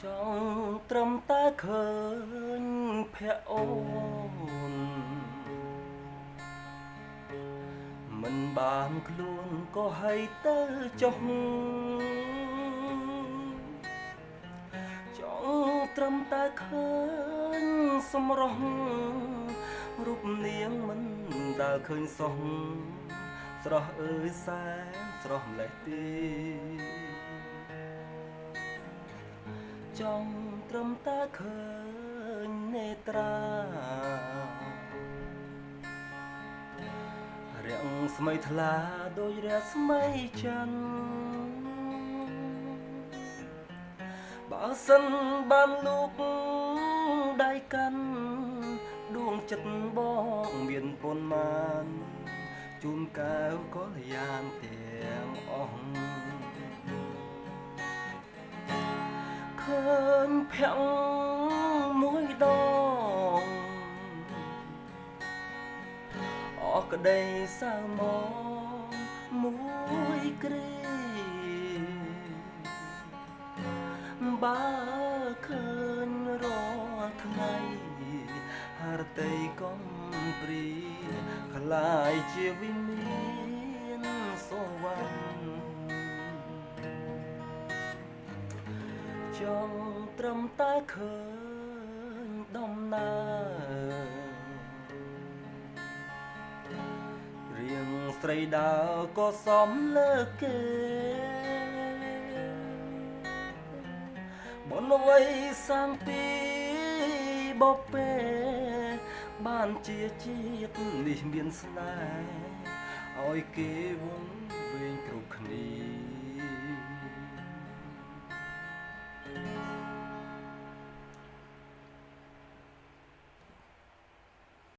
ចង់ត្រឹមតែឃើញភ័ក្រអូនមិនបានខ្លួនក៏ឲ្យទៅចុះចង់ត្រឹមតែឃើញសម្រស់រូបនាងមិនដែលឃើញសោះស្រស់អើយសែនស្រស់ម្លេះទេចង់ត្រឹមតែឃើញនេត្រារាំងស្មីថ្លាដូចរស្មីច័ន្ទបើសិនបានលោកដៃកាន់ដួងចិត្តបងមានប៉ុន្មានជូនកែវក៏យ៉ាងទាំងអស់ឃើញភ័ក្រមួយដងអស់ក្តីសៅមកមួយគ្រាបើឃើញរាល់ថ្ងៃហរតីកំព្រីខ្លាយជាវិមានសវណ្ណចង់ត្រឹមតែឃើញដំណើររៀងស្រីដើរក៏សមលើគេបនអ្វីសាំងពីបបេបានជាជាតិនេះមានស្នេហ៍ឲ្យគេវង្វេងគ្រប់គ្នា